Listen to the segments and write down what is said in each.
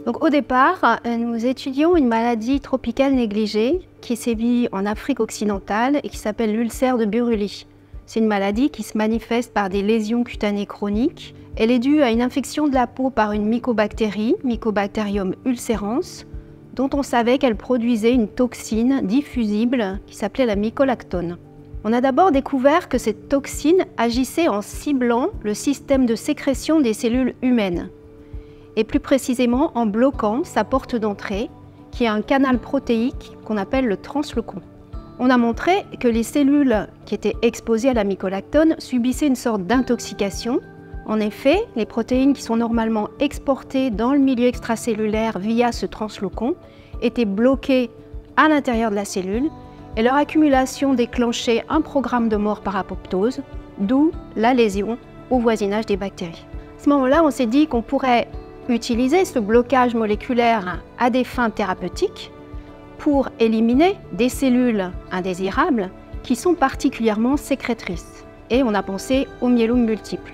Donc, au départ, nous étudions une maladie tropicale négligée qui sévit en Afrique occidentale et qui s'appelle l'ulcère de Buruli. C'est une maladie qui se manifeste par des lésions cutanées chroniques. Elle est due à une infection de la peau par une mycobactérie, Mycobacterium ulcerans, dont on savait qu'elle produisait une toxine diffusible qui s'appelait la mycolactone. On a d'abord découvert que cette toxine agissait en ciblant le système de sécrétion des cellules humaines, et plus précisément en bloquant sa porte d'entrée, qui est un canal protéique qu'on appelle le translocon. On a montré que les cellules qui étaient exposées à la mycolactone subissaient une sorte d'intoxication. En effet, les protéines qui sont normalement exportées dans le milieu extracellulaire via ce translocon étaient bloquées à l'intérieur de la cellule et leur accumulation déclenchait un programme de mort par apoptose, d'où la lésion au voisinage des bactéries. À ce moment-là, on s'est dit qu'on pourrait utiliser ce blocage moléculaire à des fins thérapeutiques pour éliminer des cellules indésirables qui sont particulièrement sécrétrices. Et on a pensé au myélome multiple.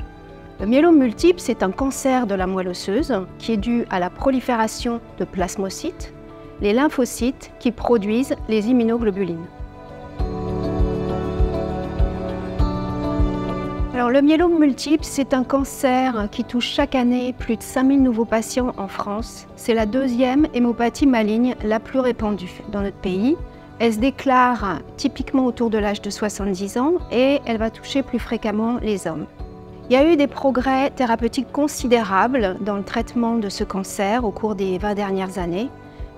Le myélome multiple, c'est un cancer de la moelle osseuse qui est dû à la prolifération de plasmocytes, les lymphocytes qui produisent les immunoglobulines. Alors, le myélome multiple, c'est un cancer qui touche chaque année plus de 5000 nouveaux patients en France. C'est la deuxième hémopathie maligne la plus répandue dans notre pays. Elle se déclare typiquement autour de l'âge de 70 ans et elle va toucher plus fréquemment les hommes. Il y a eu des progrès thérapeutiques considérables dans le traitement de ce cancer au cours des 20 dernières années,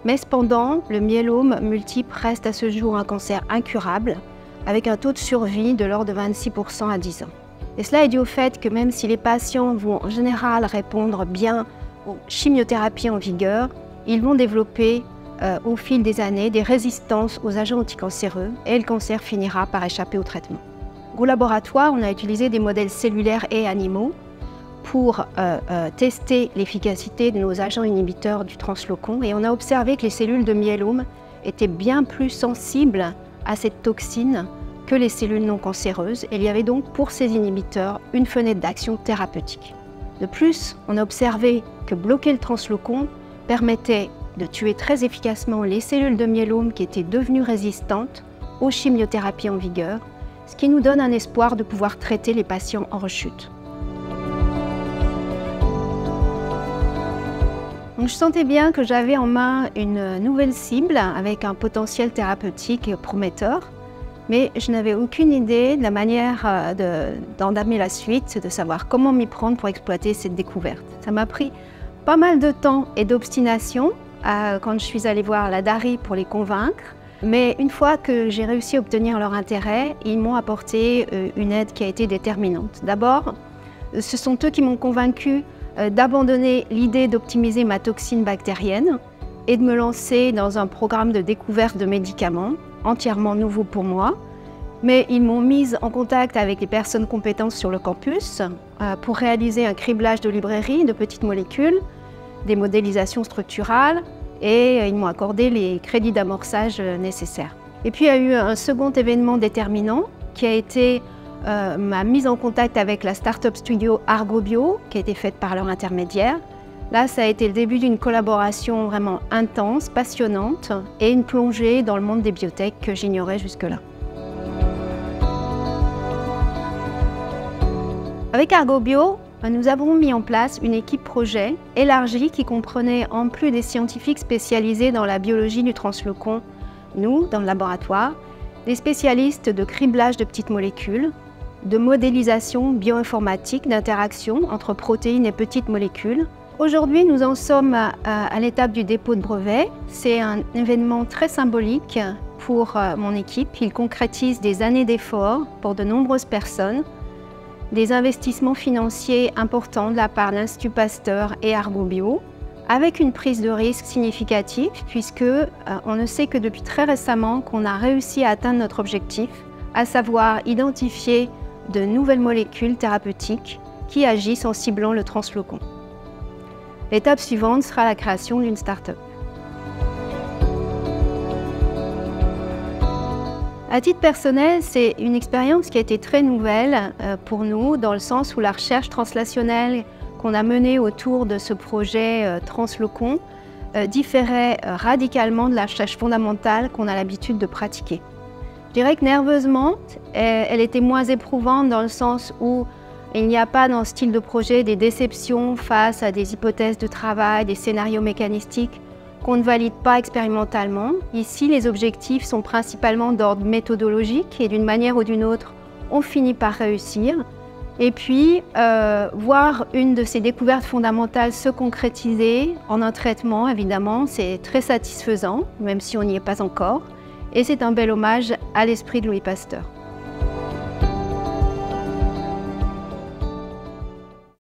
mais cependant, le myélome multiple reste à ce jour un cancer incurable, avec un taux de survie de l'ordre de 26% à 10 ans. Et cela est dû au fait que même si les patients vont en général répondre bien aux chimiothérapies en vigueur, ils vont développer au fil des années des résistances aux agents anticancéreux et le cancer finira par échapper au traitement. Au laboratoire, on a utilisé des modèles cellulaires et animaux pour tester l'efficacité de nos agents inhibiteurs du translocon et on a observé que les cellules de myélome étaient bien plus sensibles à cette toxine que les cellules non cancéreuses et il y avait donc pour ces inhibiteurs une fenêtre d'action thérapeutique. De plus, on a observé que bloquer le translocon permettait de tuer très efficacement les cellules de myélome qui étaient devenues résistantes aux chimiothérapies en vigueur, ce qui nous donne un espoir de pouvoir traiter les patients en rechute. Donc, je sentais bien que j'avais en main une nouvelle cible avec un potentiel thérapeutique prometteur. Mais je n'avais aucune idée de la manière d'entamer la suite, de savoir comment m'y prendre pour exploiter cette découverte. Ça m'a pris pas mal de temps et d'obstination quand je suis allée voir la DARI pour les convaincre. Mais une fois que j'ai réussi à obtenir leur intérêt, ils m'ont apporté une aide qui a été déterminante. D'abord, ce sont eux qui m'ont convaincue d'abandonner l'idée d'optimiser ma toxine bactérienne et de me lancer dans un programme de découverte de médicaments entièrement nouveau pour moi, mais ils m'ont mise en contact avec les personnes compétentes sur le campus pour réaliser un criblage de librairies de petites molécules, des modélisations structurales et ils m'ont accordé les crédits d'amorçage nécessaires. Et puis il y a eu un second événement déterminant qui a été ma mise en contact avec la start-up studio Argobio qui a été faite par leur intermédiaire. Là, ça a été le début d'une collaboration vraiment intense, passionnante et une plongée dans le monde des biotech que j'ignorais jusque-là. Avec Argobio, nous avons mis en place une équipe projet élargie qui comprenait, en plus des scientifiques spécialisés dans la biologie du translocon, nous, dans le laboratoire, des spécialistes de criblage de petites molécules, de modélisation bioinformatique d'interaction entre protéines et petites molécules. Aujourd'hui, nous en sommes à l'étape du dépôt de brevet. C'est un événement très symbolique pour mon équipe. Il concrétise des années d'efforts pour de nombreuses personnes, des investissements financiers importants de la part d'Institut Pasteur et Argobio, avec une prise de risque significative puisque on ne sait que depuis très récemment qu'on a réussi à atteindre notre objectif, à savoir identifier de nouvelles molécules thérapeutiques qui agissent en ciblant le translocon. L'étape suivante sera la création d'une start-up. À titre personnel, c'est une expérience qui a été très nouvelle pour nous, dans le sens où la recherche translationnelle qu'on a menée autour de ce projet translocon différait radicalement de la recherche fondamentale qu'on a l'habitude de pratiquer. Je dirais que nerveusement, elle était moins éprouvante dans le sens où il n'y a pas dans ce style de projet des déceptions face à des hypothèses de travail, des scénarios mécanistiques qu'on ne valide pas expérimentalement. Ici, les objectifs sont principalement d'ordre méthodologique et d'une manière ou d'une autre, on finit par réussir. Et puis, voir une de ces découvertes fondamentales se concrétiser en un traitement, évidemment, c'est très satisfaisant, même si on n'y est pas encore. Et c'est un bel hommage à l'esprit de Louis Pasteur.